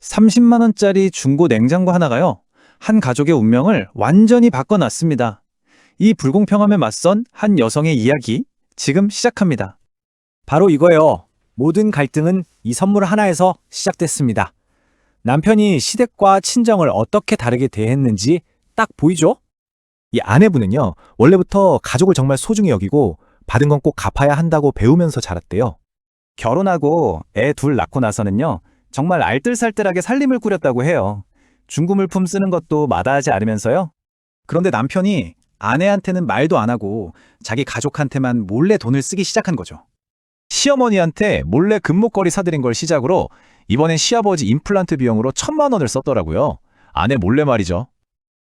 30만 원짜리 중고 냉장고 하나가요. 한 가족의 운명을 완전히 바꿔놨습니다. 이 불공평함에 맞선 한 여성의 이야기 지금 시작합니다. 바로 이거예요. 모든 갈등은 이 선물 하나에서 시작됐습니다. 남편이 시댁과 친정을 어떻게 다르게 대했는지 딱 보이죠? 이 아내분은요, 원래부터 가족을 정말 소중히 여기고 받은 건 꼭 갚아야 한다고 배우면서 자랐대요. 결혼하고 애 둘 낳고 나서는요. 정말 알뜰살뜰하게 살림을 꾸렸다고 해요. 중고 물품 쓰는 것도 마다하지 않으면서요. 그런데 남편이 아내한테는 말도 안 하고 자기 가족한테만 몰래 돈을 쓰기 시작한 거죠. 시어머니한테 몰래 금목걸이 사드린 걸 시작으로 이번엔 시아버지 임플란트 비용으로 1,000만 원을 썼더라고요. 아내 몰래 말이죠.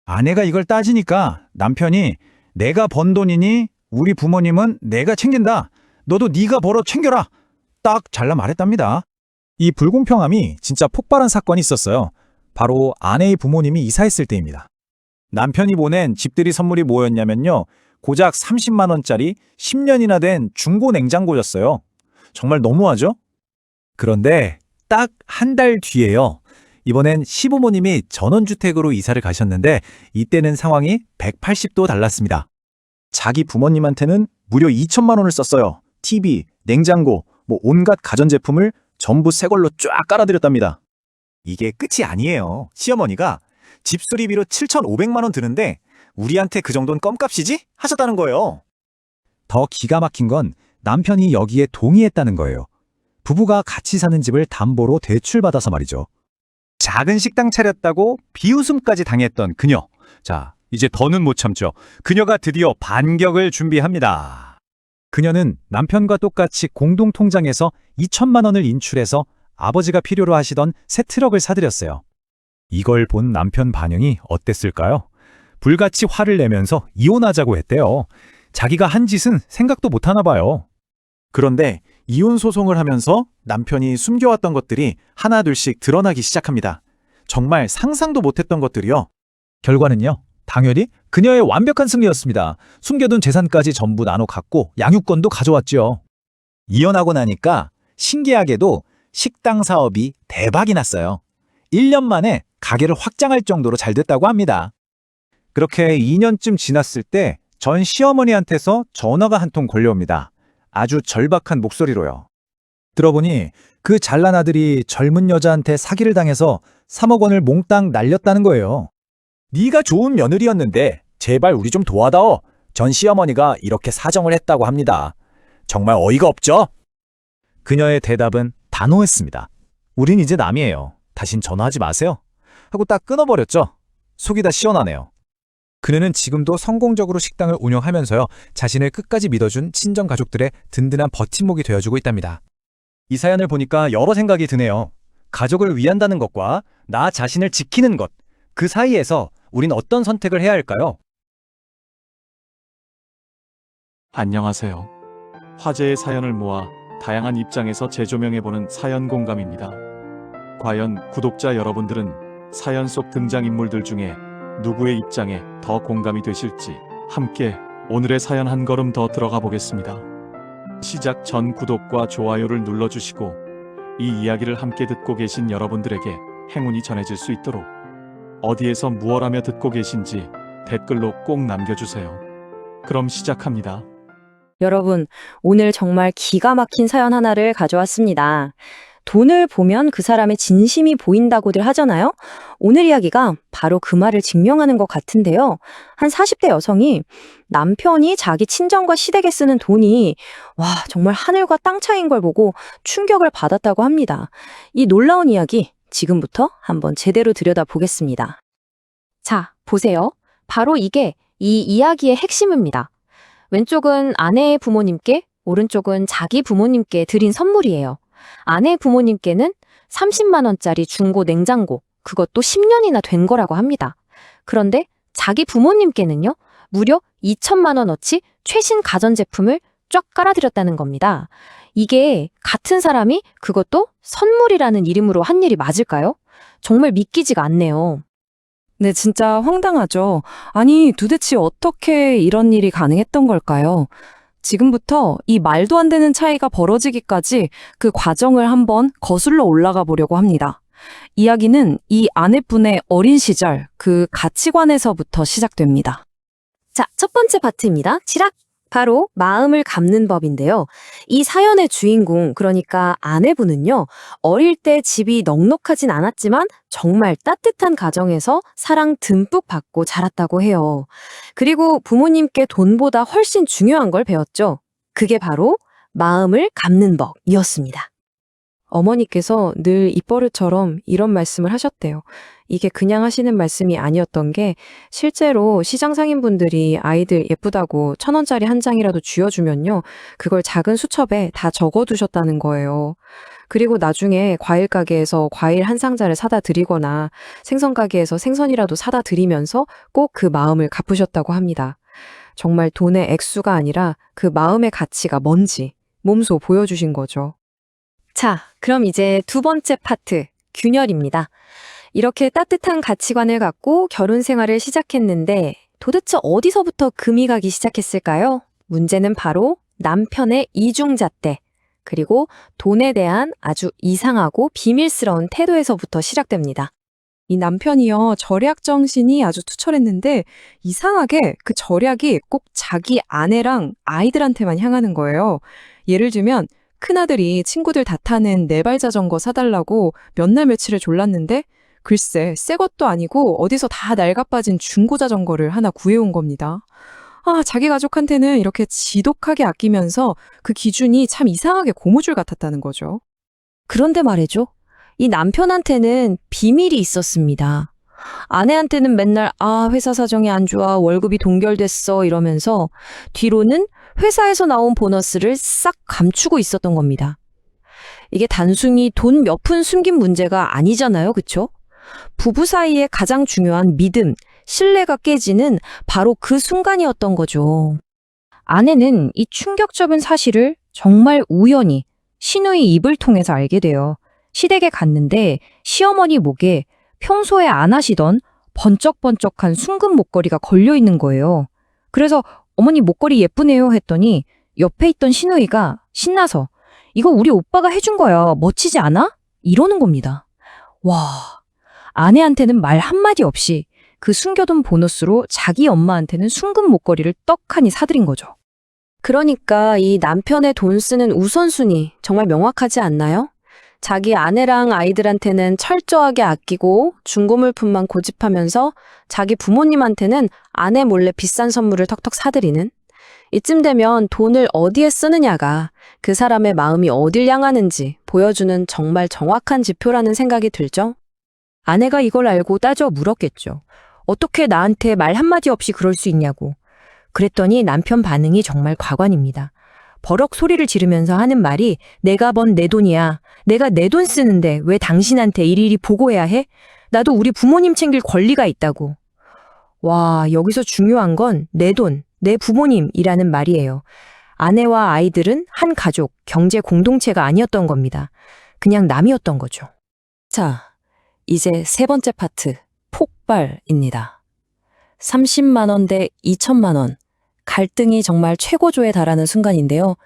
아내가 이걸 따지니까 남편이 내가 번 돈이니 우리 부모님은 내가 챙긴다. 너도 네가 벌어 챙겨라. 딱 잘라 말했답니다. 이 불공평함이 진짜 폭발한 사건이 있었어요. 바로 아내의 부모님이 이사했을 때입니다. 남편이 보낸 집들이 선물이 뭐였냐면요. 고작 30만 원짜리 10년이나 된 중고 냉장고였어요. 정말 너무하죠? 그런데 딱 한 달 뒤에요. 이번엔 시부모님이 전원주택으로 이사를 가셨는데 이때는 상황이 180도 달랐습니다. 자기 부모님한테는 무려 2천만 원을 썼어요. TV, 냉장고, 온갖 가전제품을 전부 새 걸로 쫙 깔아드렸답니다. 이게 끝이 아니에요. 시어머니가 집 수리비로 7,500만 원 드는데 우리한테 그 정도는 껌값이지? 하셨다는 거예요. 더 기가 막힌 건 남편이 여기에 동의했다는 거예요. 부부가 같이 사는 집을 담보로 대출받아서 말이죠. 작은 식당 차렸다고 비웃음까지 당했던 그녀. 자, 이제 더는 못 참죠. 그녀가 드디어 반격을 준비합니다. 그녀는 남편과 똑같이 공동통장에서 2천만 원을 인출해서 아버지가 필요로 하시던 새 트럭을 사드렸어요. 이걸 본 남편 반응이 어땠을까요? 불같이 화를 내면서 이혼하자고 했대요. 자기가 한 짓은 생각도 못하나 봐요. 그런데 이혼 소송을 하면서 남편이 숨겨왔던 것들이 하나둘씩 드러나기 시작합니다. 정말 상상도 못했던 것들이요. 결과는요, 당연히 그녀의 완벽한 승리였습니다. 숨겨둔 재산까지 전부 나눠 갖고 양육권도 가져왔죠. 이혼하고 나니까 신기하게도 식당 사업이 대박이 났어요. 1년 만에 가게를 확장할 정도로 잘 됐다고 합니다. 그렇게 2년쯤 지났을 때 전 시어머니한테서 전화가 한 통 걸려옵니다. 아주 절박한 목소리로요. 들어보니 그 잘난 아들이 젊은 여자한테 사기를 당해서 3억 원을 몽땅 날렸다는 거예요. 네가 좋은 며느리였는데 제발 우리 좀 도와다오. 전 시어머니가 이렇게 사정을 했다고 합니다. 정말 어이가 없죠? 그녀의 대답은 단호했습니다. 우린 이제 남이에요. 다신 전화하지 마세요. 하고 딱 끊어버렸죠. 속이 다 시원하네요. 그녀는 지금도 성공적으로 식당을 운영하면서요, 자신을 끝까지 믿어준 친정 가족들의 든든한 버팀목이 되어주고 있답니다. 이 사연을 보니까 여러 생각이 드네요. 가족을 위한다는 것과 나 자신을 지키는 것, 그 사이에서 우린 어떤 선택을 해야 할까요? 안녕하세요. 화제의 사연을 모아 다양한 입장에서 재조명해보는 사연 공감입니다. 과연 구독자 여러분들은 사연 속 등장인물들 중에 누구의 입장에 더 공감이 되실지 함께 오늘의 사연 한 걸음 더 들어가 보겠습니다. 시작 전 구독과 좋아요를 눌러주시고 이 이야기를 함께 듣고 계신 여러분들에게 행운이 전해질 수 있도록 어디에서 무엇하며 듣고 계신지 댓글로 꼭 남겨주세요. 그럼 시작합니다. 여러분, 오늘 정말 기가 막힌 사연 하나를 가져왔습니다. 돈을 보면 그 사람의 진심이 보인다고들 하잖아요? 오늘 이야기가 바로 그 말을 증명하는 것 같은데요. 한 40대 여성이 남편이 자기 친정과 시댁에 쓰는 돈이 정말 하늘과 땅 차이인 걸 보고 충격을 받았다고 합니다. 이 놀라운 이야기 지금부터 한번 제대로 들여다보겠습니다. 자, 보세요. 바로 이게 이 이야기의 핵심입니다. 왼쪽은 아내의 부모님께, 오른쪽은 자기 부모님께 드린 선물이에요. 아내 부모님께는 30만 원짜리 중고 냉장고, 그것도 10년이나 된 거라고 합니다. 그런데 자기 부모님께는요, 무려 2천만 원어치 최신 가전제품을 쫙 깔아드렸다는 겁니다. 이게 같은 사람이 그것도 선물이라는 이름으로 한 일이 맞을까요? 정말 믿기지가 않네요. 네, 진짜 황당하죠. 아니, 도대체 어떻게 이런 일이 가능했던 걸까요? 지금부터 이 말도 안 되는 차이가 벌어지기까지 그 과정을 한번 거슬러 올라가 보려고 합니다. 이야기는 이 아내분의 어린 시절 그 가치관에서부터 시작됩니다. 자, 첫 번째 파트입니다. 치락! 바로 마음을 갚는 법인데요. 이 사연의 주인공, 그러니까 아내분은요, 어릴 때 집이 넉넉하진 않았지만 정말 따뜻한 가정에서 사랑 듬뿍 받고 자랐다고 해요. 그리고 부모님께 돈보다 훨씬 중요한 걸 배웠죠. 그게 바로 마음을 갚는 법이었습니다. 어머니께서 늘 입버릇처럼 이런 말씀을 하셨대요. 이게 그냥 하시는 말씀이 아니었던 게 실제로 시장 상인분들이 아이들 예쁘다고 1,000원짜리 한 장이라도 쥐어주면요. 그걸 작은 수첩에 다 적어두셨다는 거예요. 그리고 나중에 과일 가게에서 과일 한 상자를 사다 드리거나 생선 가게에서 생선이라도 사다 드리면서 꼭 그 마음을 갚으셨다고 합니다. 정말 돈의 액수가 아니라 그 마음의 가치가 뭔지 몸소 보여주신 거죠. 자, 그럼 이제 두 번째 파트, 균열입니다. 이렇게 따뜻한 가치관을 갖고 결혼 생활을 시작했는데 도대체 어디서부터 금이 가기 시작했을까요? 문제는 바로 남편의 이중잣대, 그리고 돈에 대한 아주 이상하고 비밀스러운 태도에서부터 시작됩니다. 이 남편이요, 절약 정신이 아주 투철했는데 이상하게 그 절약이 꼭 자기 아내랑 아이들한테만 향하는 거예요. 예를 들면 큰아들이 친구들 다 타는 네발 자전거 사달라고 몇 날 며칠을 졸랐는데 글쎄 새 것도 아니고 어디서 다 낡아빠진 중고 자전거를 하나 구해온 겁니다. 아, 자기 가족한테는 이렇게 지독하게 아끼면서 그 기준이 참 이상하게 고무줄 같았다는 거죠. 그런데 말이죠. 이 남편한테는 비밀이 있었습니다. 아내한테는 맨날 회사 사정이 안 좋아, 월급이 동결됐어 이러면서 뒤로는 회사에서 나온 보너스를 싹 감추고 있었던 겁니다. 이게 단순히 돈 몇 푼 숨긴 문제가 아니잖아요. 그쵸? 부부 사이에 가장 중요한 믿음, 신뢰가 깨지는 바로 그 순간이었던 거죠. 아내는 이 충격적인 사실을 정말 우연히 시누이 입을 통해서 알게 돼요. 시댁에 갔는데 시어머니 목에 평소에 안 하시던 번쩍번쩍한 순금 목걸이가 걸려 있는 거예요. 그래서 어머니 목걸이 예쁘네요 했더니 옆에 있던 시누이가 신나서 이거 우리 오빠가 해준 거야. 멋지지 않아? 이러는 겁니다. 와, 아내한테는 말 한마디 없이 그 숨겨둔 보너스로 자기 엄마한테는 순금 목걸이를 떡하니 사드린 거죠. 그러니까 이 남편의 돈 쓰는 우선순위 정말 명확하지 않나요? 자기 아내랑 아이들한테는 철저하게 아끼고 중고물품만 고집하면서 자기 부모님한테는 아내 몰래 비싼 선물을 턱턱 사드리는, 이쯤 되면 돈을 어디에 쓰느냐가 그 사람의 마음이 어딜 향하는지 보여주는 정말 정확한 지표라는 생각이 들죠. 아내가 이걸 알고 따져 물었겠죠. 어떻게 나한테 말 한마디 없이 그럴 수 있냐고. 그랬더니 남편 반응이 정말 과관입니다. 버럭 소리를 지르면서 하는 말이 내가 번 내 돈이야. 내가 내 돈 쓰는데 왜 당신한테 일일이 보고해야 해? 나도 우리 부모님 챙길 권리가 있다고. 와, 여기서 중요한 건 내 돈, 내 부모님이라는 말이에요. 아내와 아이들은 한 가족, 경제 공동체가 아니었던 겁니다. 그냥 남이었던 거죠. 자, 이제 세 번째 파트, 폭발입니다. 30만 원 대 2천만 원. 갈등이 정말 최고조에 달하는 순간인데요.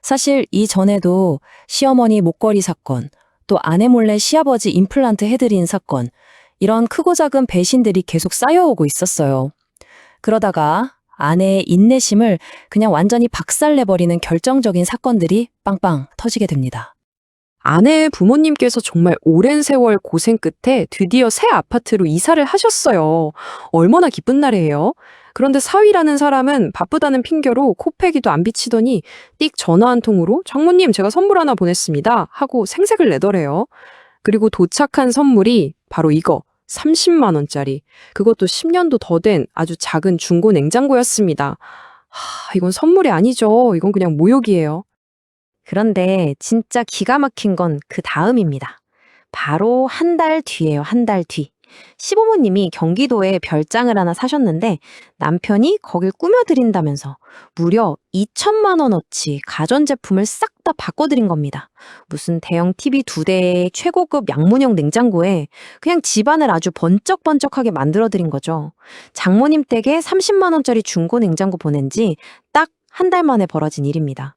사실 이전에도 시어머니 목걸이 사건, 또 아내 몰래 시아버지 임플란트 해드린 사건, 이런 크고 작은 배신들이 계속 쌓여오고 있었어요. 그러다가 아내의 인내심을 그냥 완전히 박살내버리는 결정적인 사건들이 빵빵 터지게 됩니다. 아내의 부모님께서 정말 오랜 세월 고생 끝에 드디어 새 아파트로 이사를 하셨어요. 얼마나 기쁜 날이에요. 그런데 사위라는 사람은 바쁘다는 핑계로 코빼기도 안 비치더니 띡 전화 한 통으로 장모님 제가 선물 하나 보냈습니다 하고 생색을 내더래요. 그리고 도착한 선물이 바로 이거 30만 원짜리, 그것도 10년도 더 된 아주 작은 중고 냉장고였습니다. 이건 선물이 아니죠. 이건 그냥 모욕이에요. 그런데 진짜 기가 막힌 건 그 다음입니다. 바로 한 달 뒤예요, 한 달 뒤. 시부모님이 경기도에 별장을 하나 사셨는데 남편이 거길 꾸며드린다면서 무려 2천만 원어치 가전제품을 싹 다 바꿔드린 겁니다. 무슨 대형 TV 2대에 최고급 양문형 냉장고에 그냥 집안을 아주 번쩍번쩍하게 만들어드린 거죠. 장모님 댁에 30만 원짜리 중고 냉장고 보낸 지 딱 한 달 만에 벌어진 일입니다.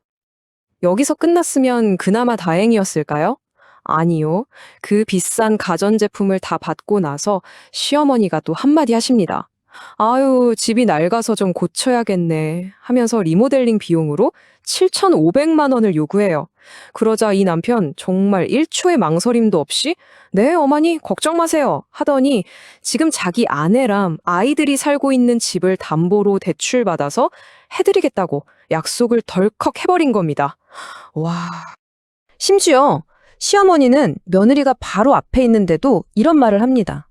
여기서 끝났으면 그나마 다행이었을까요? 아니요. 그 비싼 가전제품을 다 받고 나서 시어머니가 또 한마디 하십니다. 아유, 집이 낡아서 좀 고쳐야겠네 하면서 리모델링 비용으로 7,500만 원을 요구해요. 그러자 이 남편 정말 1초의 망설임도 없이 네, 어머니 걱정 마세요 하더니 지금 자기 아내랑 아이들이 살고 있는 집을 담보로 대출받아서 해드리겠다고 약속을 덜컥 해버린 겁니다. 와. 심지어 시어머니는 며느리가 바로 앞에 있는데도 이런 말을 합니다.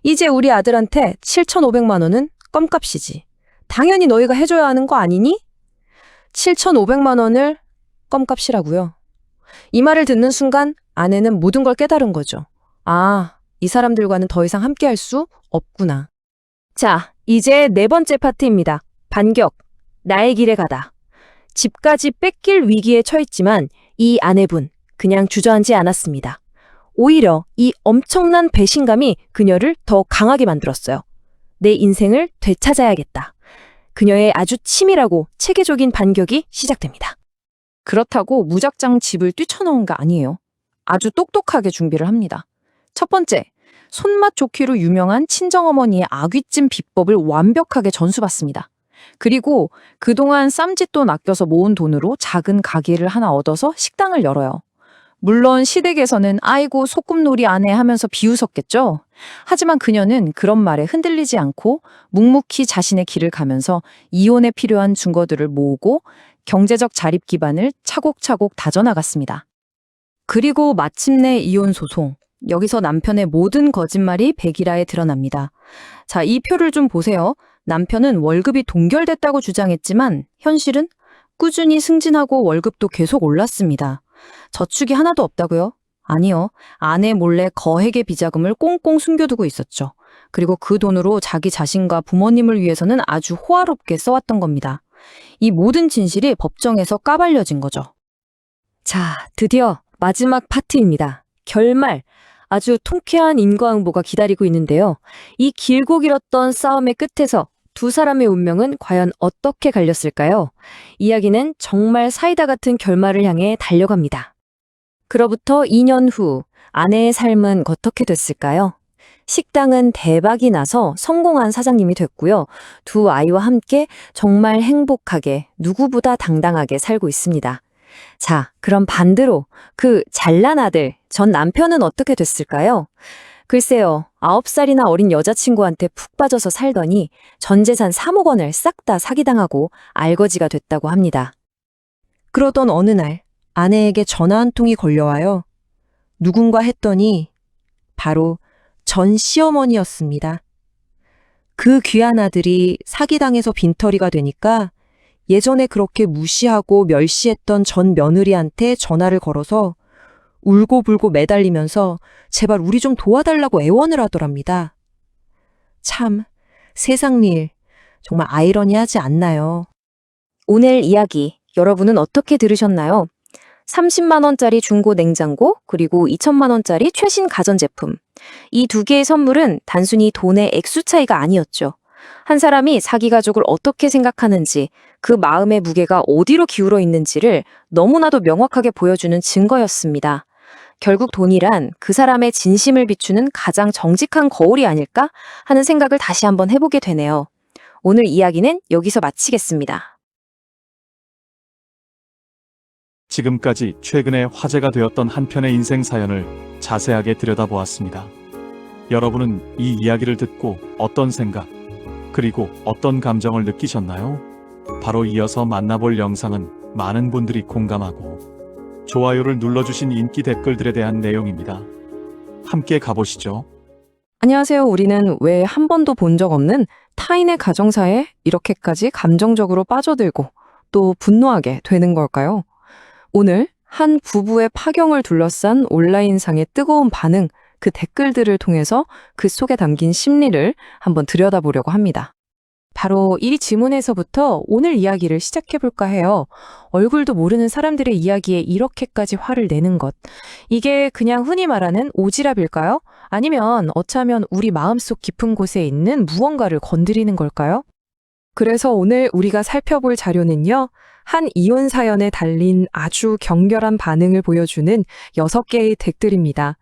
이제 우리 아들한테 7,500만 원은 껌값이지. 당연히 너희가 해줘야 하는 거 아니니? 7,500만 원을 껌값이라고요. 이 말을 듣는 순간 아내는 모든 걸 깨달은 거죠. 아, 이 사람들과는 더 이상 함께할 수 없구나. 자, 이제 네 번째 파트입니다. 반격. 나의 길에 가다. 집까지 뺏길 위기에 처했지만 이 아내분 그냥 주저앉지 않았습니다. 오히려 이 엄청난 배신감이 그녀를 더 강하게 만들었어요. 내 인생을 되찾아야겠다. 그녀의 아주 치밀하고 체계적인 반격이 시작됩니다. 그렇다고 무작정 집을 뛰쳐놓은 거 아니에요. 아주 똑똑하게 준비를 합니다. 첫 번째, 손맛 좋기로 유명한 친정어머니의 아귀찜 비법을 완벽하게 전수받습니다. 그리고 그동안 쌈짓돈 아껴서 모은 돈으로 작은 가게를 하나 얻어서 식당을 열어요. 물론 시댁에서는 아이고 소꿉놀이 아내 하면서 비웃었겠죠. 하지만 그녀는 그런 말에 흔들리지 않고 묵묵히 자신의 길을 가면서 이혼에 필요한 증거들을 모으고 경제적 자립 기반을 차곡차곡 다져나갔습니다. 그리고 마침내 이혼 소송. 여기서 남편의 모든 거짓말이 백일하에 드러납니다. 자, 이 표를 좀 보세요. 남편은 월급이 동결됐다고 주장했지만 현실은 꾸준히 승진하고 월급도 계속 올랐습니다. 저축이 하나도 없다고요? 아니요. 아내 몰래 거액의 비자금을 꽁꽁 숨겨두고 있었죠. 그리고 그 돈으로 자기 자신과 부모님을 위해서는 아주 호화롭게 써왔던 겁니다. 이 모든 진실이 법정에서 까발려진 거죠. 자, 드디어 마지막 파트입니다. 결말. 아주 통쾌한 인과응보가 기다리고 있는데요. 이 길고 길었던 싸움의 끝에서 두 사람의 운명은 과연 어떻게 갈렸을까요? 이야기는 정말 사이다 같은 결말을 향해 달려갑니다. 그로부터 2년 후 아내의 삶은 어떻게 됐을까요? 식당은 대박이 나서 성공한 사장님이 됐고요. 두 아이와 함께 정말 행복하게 누구보다 당당하게 살고 있습니다. 자, 그럼 반대로 그 잘난 아들, 전 남편은 어떻게 됐을까요? 글쎄요, 9살이나 어린 여자친구한테 푹 빠져서 살더니 전 재산 3억 원을 싹 다 사기당하고 알거지가 됐다고 합니다. 그러던 어느 날 아내에게 전화 한 통이 걸려와요. 누군가 했더니 바로 전 시어머니였습니다. 그 귀한 아들이 사기당해서 빈털이가 되니까 예전에 그렇게 무시하고 멸시했던 전 며느리한테 전화를 걸어서 울고불고 매달리면서 제발 우리 좀 도와달라고 애원을 하더랍니다. 참, 세상 일 정말 아이러니하지 않나요? 오늘 이야기 여러분은 어떻게 들으셨나요? 30만 원짜리 중고 냉장고 그리고 2천만 원짜리 최신 가전제품. 이 두 개의 선물은 단순히 돈의 액수 차이가 아니었죠. 한 사람이 자기 가족을 어떻게 생각하는지, 그 마음의 무게가 어디로 기울어 있는지를 너무나도 명확하게 보여주는 증거였습니다. 결국 돈이란 그 사람의 진심을 비추는 가장 정직한 거울이 아닐까 하는 생각을 다시 한번 해보게 되네요. 오늘 이야기는 여기서 마치겠습니다. 지금까지 최근에 화제가 되었던 한 편의 인생 사연을 자세하게 들여다보았습니다. 여러분은 이 이야기를 듣고 어떤 생각, 그리고 어떤 감정을 느끼셨나요? 바로 이어서 만나볼 영상은 많은 분들이 공감하고 좋아요를 눌러주신 인기 댓글들에 대한 내용입니다. 함께 가보시죠. 안녕하세요. 우리는 왜 한 번도 본 적 없는 타인의 가정사에 이렇게까지 감정적으로 빠져들고 또 분노하게 되는 걸까요? 오늘 한 부부의 파경을 둘러싼 온라인상의 뜨거운 반응, 그 댓글들을 통해서 그 속에 담긴 심리를 한번 들여다보려고 합니다. 바로 이 질문에서부터 오늘 이야기를 시작해볼까 해요. 얼굴도 모르는 사람들의 이야기에 이렇게까지 화를 내는 것. 이게 그냥 흔히 말하는 오지랖일까요? 아니면 어쩌면 우리 마음속 깊은 곳에 있는 무언가를 건드리는 걸까요? 그래서 오늘 우리가 살펴볼 자료는요. 한 이혼 사연에 달린 아주 격렬한 반응을 보여주는 6개의 댓글입니다.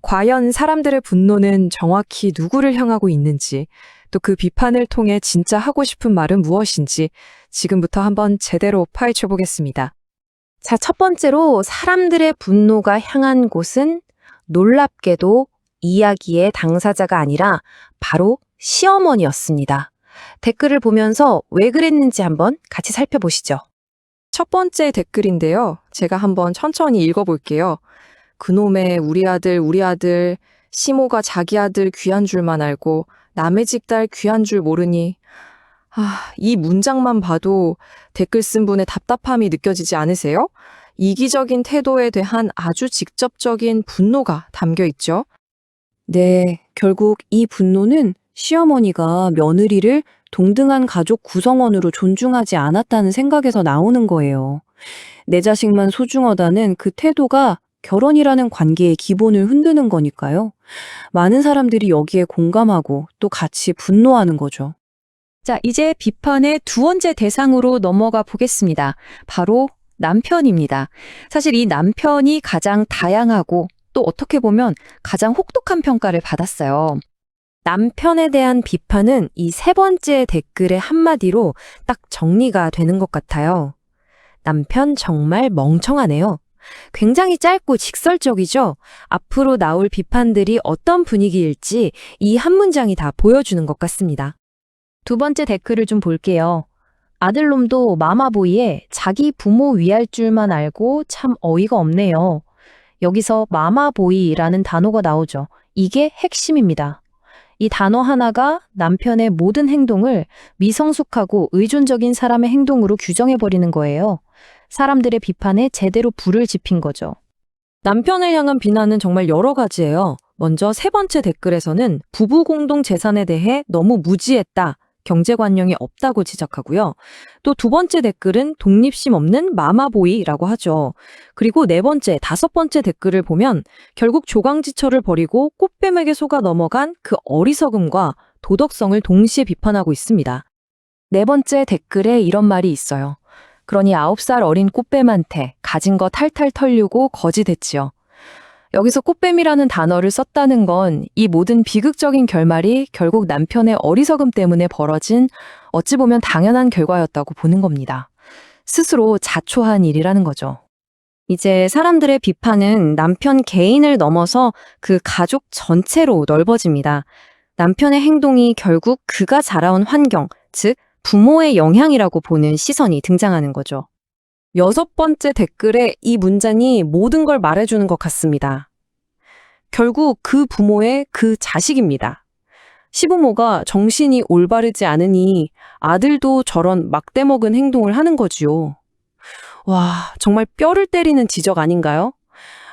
과연 사람들의 분노는 정확히 누구를 향하고 있는지, 또 그 비판을 통해 진짜 하고 싶은 말은 무엇인지 지금부터 한번 제대로 파헤쳐 보겠습니다. 자, 첫 번째로 사람들의 분노가 향한 곳은 놀랍게도 이야기의 당사자가 아니라 바로 시어머니였습니다. 댓글을 보면서 왜 그랬는지 한번 같이 살펴보시죠. 첫 번째 댓글인데요. 제가 한번 천천히 읽어볼게요. 그놈의 우리 아들, 시모가 자기 아들 귀한 줄만 알고 남의 집 딸 귀한 줄 모르니. 이 문장만 봐도 댓글 쓴 분의 답답함이 느껴지지 않으세요? 이기적인 태도에 대한 아주 직접적인 분노가 담겨 있죠. 네, 결국 이 분노는 시어머니가 며느리를 동등한 가족 구성원으로 존중하지 않았다는 생각에서 나오는 거예요. 내 자식만 소중하다는 그 태도가 결혼이라는 관계의 기본을 흔드는 거니까요. 많은 사람들이 여기에 공감하고 또 같이 분노하는 거죠. 자, 이제 비판의 두 번째 대상으로 넘어가 보겠습니다. 바로 남편입니다. 사실 이 남편이 가장 다양하고 또 어떻게 보면 가장 혹독한 평가를 받았어요. 남편에 대한 비판은 이 세 번째 댓글의 한마디로 딱 정리가 되는 것 같아요. 남편 정말 멍청하네요. 굉장히 짧고 직설적이죠? 앞으로 나올 비판들이 어떤 분위기일지 이 한 문장이 다 보여주는 것 같습니다. 두 번째 댓글을 좀 볼게요. 아들놈도 마마보이에 자기 부모 위할 줄만 알고 참 어이가 없네요. 여기서 마마보이라는 단어가 나오죠. 이게 핵심입니다. 이 단어 하나가 남편의 모든 행동을 미성숙하고 의존적인 사람의 행동으로 규정해버리는 거예요. 사람들의 비판에 제대로 불을 지핀 거죠. 남편을 향한 비난은 정말 여러 가지예요. 먼저 세 번째 댓글에서는 부부 공동 재산에 대해 너무 무지했다, 경제관념이 없다고 지적하고요. 또 두 번째 댓글은 독립심 없는 마마보이라고 하죠. 그리고 네 번째, 다섯 번째 댓글을 보면 결국 조강지처를 버리고 꽃뱀에게 속아 넘어간 그 어리석음과 도덕성을 동시에 비판하고 있습니다. 네 번째 댓글에 이런 말이 있어요. 그러니 9살 어린 꽃뱀한테 가진 거 탈탈 털려고 거지됐지요. 여기서 꽃뱀이라는 단어를 썼다는 건 이 모든 비극적인 결말이 결국 남편의 어리석음 때문에 벌어진 어찌 보면 당연한 결과였다고 보는 겁니다. 스스로 자초한 일이라는 거죠. 이제 사람들의 비판은 남편 개인을 넘어서 그 가족 전체로 넓어집니다. 남편의 행동이 결국 그가 자라온 환경, 즉 부모의 영향이라고 보는 시선이 등장하는 거죠. 여섯 번째 댓글에 이 문장이 모든 걸 말해주는 것 같습니다. 결국 그 부모의 그 자식입니다. 시부모가 정신이 올바르지 않으니 아들도 저런 막대먹은 행동을 하는 거지요. 와, 정말 뼈를 때리는 지적 아닌가요?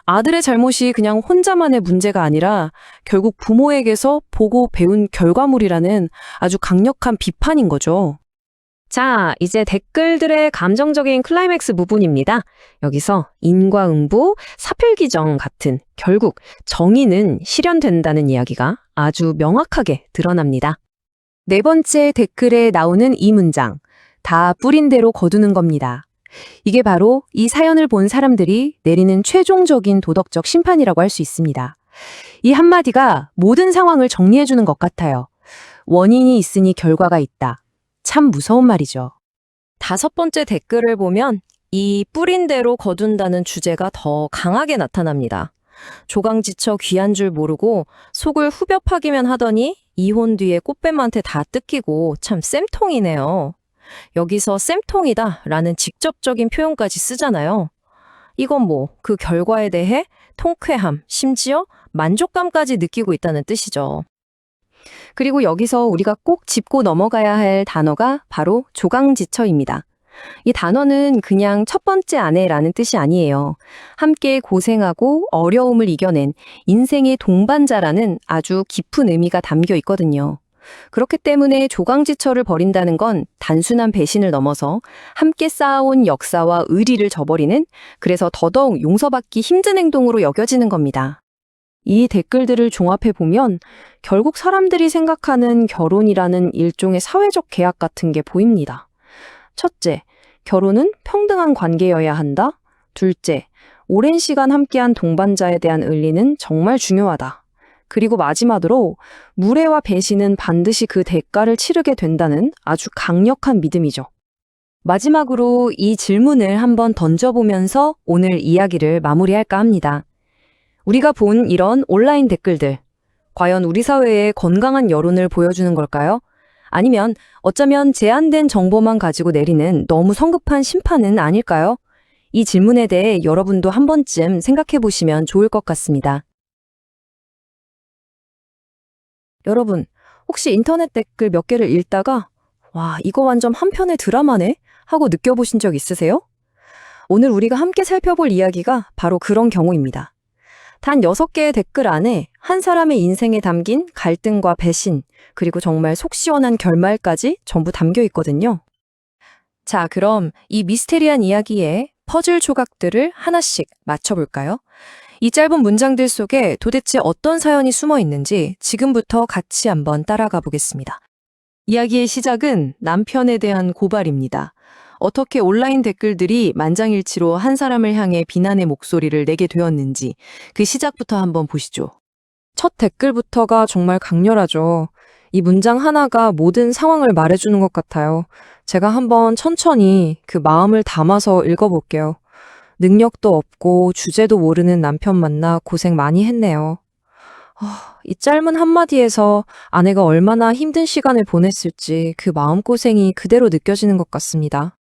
아들의 잘못이 그냥 혼자만의 문제가 아니라 결국 부모에게서 보고 배운 결과물이라는 아주 강력한 비판인 거죠. 자, 이제 댓글들의 감정적인 클라이맥스 부분입니다. 여기서 인과응보, 사필귀정 같은 결국 정의는 실현된다는 이야기가 아주 명확하게 드러납니다. 네 번째 댓글에 나오는 이 문장, 다 뿌린 대로 거두는 겁니다. 이게 바로 이 사연을 본 사람들이 내리는 최종적인 도덕적 심판이라고 할 수 있습니다. 이 한마디가 모든 상황을 정리해주는 것 같아요. 원인이 있으니 결과가 있다. 참 무서운 말이죠. 다섯 번째 댓글을 보면 이 뿌린 대로 거둔다는 주제가 더 강하게 나타납니다. 조강지처 귀한 줄 모르고 속을 후벼 파기면 하더니 이혼 뒤에 꽃뱀한테 다 뜯기고 참 쌤통이네요. 여기서 쌤통이다 라는 직접적인 표현까지 쓰잖아요. 이건 뭐 그 결과에 대해 통쾌함, 심지어 만족감까지 느끼고 있다는 뜻이죠. 그리고 여기서 우리가 꼭 짚고 넘어가야 할 단어가 바로 조강지처입니다. 이 단어는 그냥 첫 번째 아내라는 뜻이 아니에요. 함께 고생하고 어려움을 이겨낸 인생의 동반자라는 아주 깊은 의미가 담겨 있거든요. 그렇기 때문에 조강지처를 버린다는 건 단순한 배신을 넘어서 함께 쌓아온 역사와 의리를 저버리는, 그래서 더더욱 용서받기 힘든 행동으로 여겨지는 겁니다. 이 댓글들을 종합해 보면 결국 사람들이 생각하는 결혼이라는 일종의 사회적 계약 같은 게 보입니다. 첫째, 결혼은 평등한 관계여야 한다. 둘째, 오랜 시간 함께한 동반자에 대한 의리는 정말 중요하다. 그리고 마지막으로 무례와 배신은 반드시 그 대가를 치르게 된다는 아주 강력한 믿음이죠. 마지막으로 이 질문을 한번 던져보면서 오늘 이야기를 마무리할까 합니다. 우리가 본 이런 온라인 댓글들, 과연 우리 사회의 건강한 여론을 보여주는 걸까요? 아니면 어쩌면 제한된 정보만 가지고 내리는 너무 성급한 심판은 아닐까요? 이 질문에 대해 여러분도 한 번쯤 생각해 보시면 좋을 것 같습니다. 여러분, 혹시 인터넷 댓글 몇 개를 읽다가 와, 이거 완전 한편의 드라마네? 하고 느껴보신 적 있으세요? 오늘 우리가 함께 살펴볼 이야기가 바로 그런 경우입니다. 단 6개의 댓글 안에 한 사람의 인생에 담긴 갈등과 배신, 그리고 정말 속 시원한 결말까지 전부 담겨 있거든요. 자, 그럼 이 미스테리한 이야기의 퍼즐 조각들을 하나씩 맞춰볼까요? 이 짧은 문장들 속에 도대체 어떤 사연이 숨어 있는지 지금부터 같이 한번 따라가 보겠습니다. 이야기의 시작은 남편에 대한 고발입니다. 어떻게 온라인 댓글들이 만장일치로 한 사람을 향해 비난의 목소리를 내게 되었는지 그 시작부터 한번 보시죠. 첫 댓글부터가 정말 강렬하죠. 이 문장 하나가 모든 상황을 말해주는 것 같아요. 제가 한번 천천히 그 마음을 담아서 읽어볼게요. 능력도 없고 주제도 모르는 남편 만나 고생 많이 했네요. 이 짧은 한마디에서 아내가 얼마나 힘든 시간을 보냈을지 그 마음고생이 그대로 느껴지는 것 같습니다.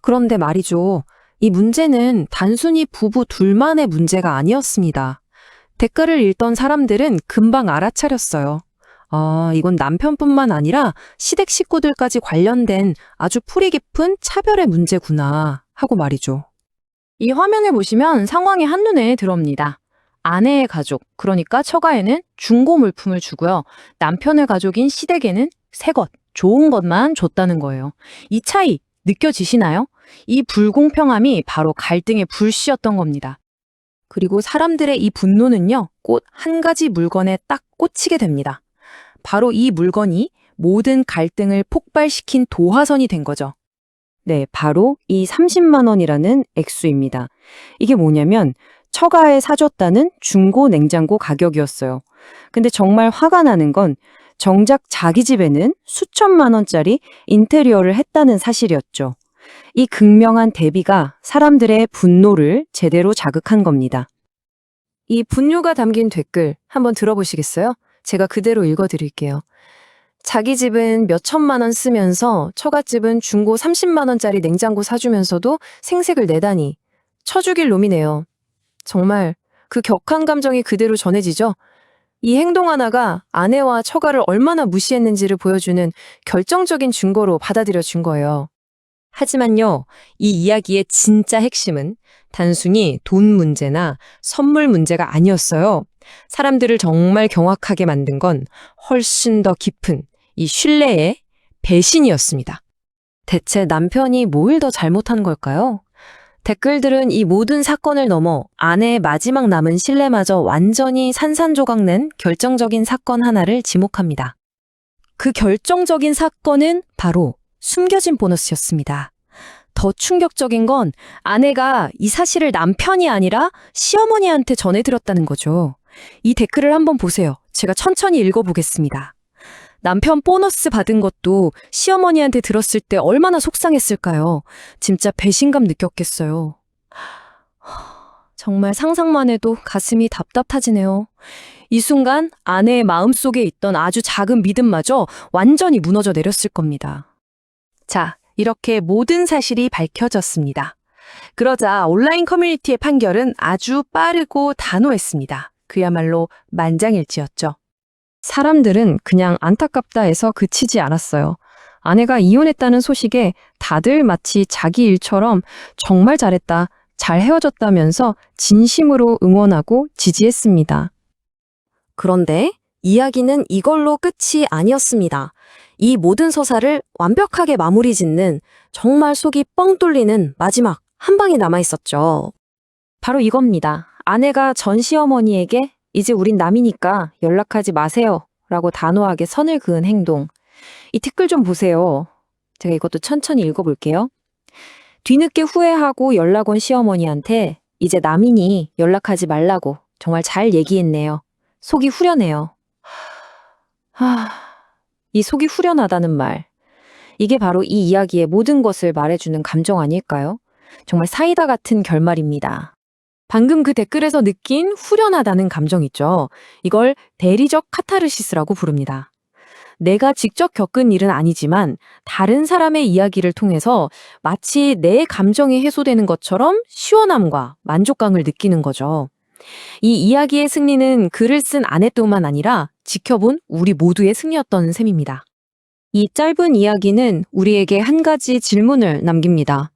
그런데 말이죠. 이 문제는 단순히 부부 둘만의 문제가 아니었습니다. 댓글을 읽던 사람들은 금방 알아차렸어요. 이건 남편뿐만 아니라 시댁 식구들까지 관련된 아주 풀이 깊은 차별의 문제구나 하고 말이죠. 이 화면을 보시면 상황이 한눈에 들어옵니다. 아내의 가족, 그러니까 처가에는 중고 물품을 주고요. 남편의 가족인 시댁에는 새 것, 좋은 것만 줬다는 거예요. 이 차이 느껴지시나요? 이 불공평함이 바로 갈등의 불씨였던 겁니다. 그리고 사람들의 이 분노는요, 곧 한 가지 물건에 딱 꽂히게 됩니다. 바로 이 물건이 모든 갈등을 폭발시킨 도화선이 된 거죠. 네, 바로 이 30만 원이라는 액수입니다. 이게 뭐냐면 처가에 사줬다는 중고 냉장고 가격이었어요. 근데 정말 화가 나는 건 정작 자기 집에는 수천만 원짜리 인테리어를 했다는 사실이었죠. 이 극명한 대비가 사람들의 분노를 제대로 자극한 겁니다. 이 분노가 담긴 댓글 한번 들어보시겠어요? 제가 그대로 읽어드릴게요. 자기 집은 몇 천만 원 쓰면서 처갓집은 중고 30만 원짜리 냉장고 사주면서도 생색을 내다니 쳐죽일 놈이네요. 정말 그 격한 감정이 그대로 전해지죠? 이 행동 하나가 아내와 처가를 얼마나 무시했는지를 보여주는 결정적인 증거로 받아들여진 거예요. 하지만요, 이 이야기의 진짜 핵심은 단순히 돈 문제나 선물 문제가 아니었어요. 사람들을 정말 경악하게 만든 건 훨씬 더 깊은 이 신뢰의 배신이었습니다. 대체 남편이 뭘 더 잘못한 걸까요? 댓글들은 이 모든 사건을 넘어 아내의 마지막 남은 신뢰마저 완전히 산산조각낸 결정적인 사건 하나를 지목합니다. 그 결정적인 사건은 바로 숨겨진 보너스였습니다. 더 충격적인 건 아내가 이 사실을 남편이 아니라 시어머니한테 전해들었다는 거죠. 이 댓글을 한번 보세요. 제가 천천히 읽어보겠습니다. 남편 보너스 받은 것도 시어머니한테 들었을 때 얼마나 속상했을까요? 진짜 배신감 느꼈겠어요. 정말 상상만 해도 가슴이 답답해지네요. 이 순간 아내의 마음속에 있던 아주 작은 믿음마저 완전히 무너져 내렸을 겁니다. 자, 이렇게 모든 사실이 밝혀졌습니다. 그러자 온라인 커뮤니티의 판결은 아주 빠르고 단호했습니다. 그야말로 만장일치였죠. 사람들은 그냥 안타깝다 해서 그치지 않았어요. 아내가 이혼했다는 소식에 다들 마치 자기 일처럼 정말 잘했다, 잘 헤어졌다면서 진심으로 응원하고 지지했습니다. 그런데 이야기는 이걸로 끝이 아니었습니다. 이 모든 서사를 완벽하게 마무리 짓는 정말 속이 뻥 뚫리는 마지막 한 방이 남아 있었죠. 바로 이겁니다. 아내가 전 시어머니에게 이제 우린 남이니까 연락하지 마세요. 라고 단호하게 선을 그은 행동. 이 댓글 좀 보세요. 제가 이것도 천천히 읽어볼게요. 뒤늦게 후회하고 연락 온 시어머니한테 이제 남이니 연락하지 말라고 정말 잘 얘기했네요. 속이 후련해요. 이 속이 후련하다는 말. 이게 바로 이 이야기의 모든 것을 말해주는 감정 아닐까요? 정말 사이다 같은 결말입니다. 방금 그 댓글에서 느낀 후련하다는 감정 있죠? 이걸 대리적 카타르시스라고 부릅니다. 내가 직접 겪은 일은 아니지만 다른 사람의 이야기를 통해서 마치 내 감정이 해소되는 것처럼 시원함과 만족감을 느끼는 거죠. 이 이야기의 승리는 글을 쓴 아내뿐만 아니라 지켜본 우리 모두의 승리였던 셈입니다. 이 짧은 이야기는 우리에게 한 가지 질문을 남깁니다.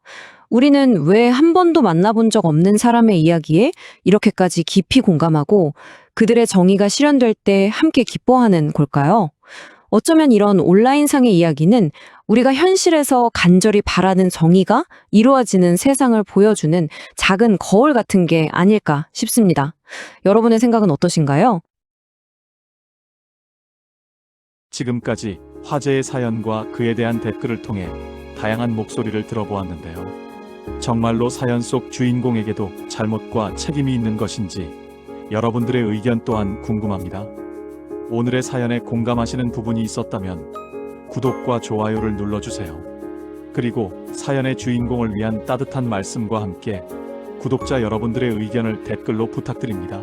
우리는 왜 한 번도 만나본 적 없는 사람의 이야기에 이렇게까지 깊이 공감하고 그들의 정의가 실현될 때 함께 기뻐하는 걸까요? 어쩌면 이런 온라인상의 이야기는 우리가 현실에서 간절히 바라는 정의가 이루어지는 세상을 보여주는 작은 거울 같은 게 아닐까 싶습니다. 여러분의 생각은 어떠신가요? 지금까지 화제의 사연과 그에 대한 댓글을 통해 다양한 목소리를 들어보았는데요. 정말로 사연 속 주인공에게도 잘못과 책임이 있는 것인지 여러분들의 의견 또한 궁금합니다. 오늘의 사연에 공감하시는 부분이 있었다면 구독과 좋아요를 눌러주세요. 그리고 사연의 주인공을 위한 따뜻한 말씀과 함께 구독자 여러분들의 의견을 댓글로 부탁드립니다.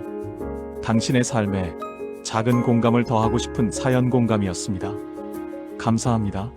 당신의 삶에 작은 공감을 더하고 싶은 사연 공감이었습니다. 감사합니다.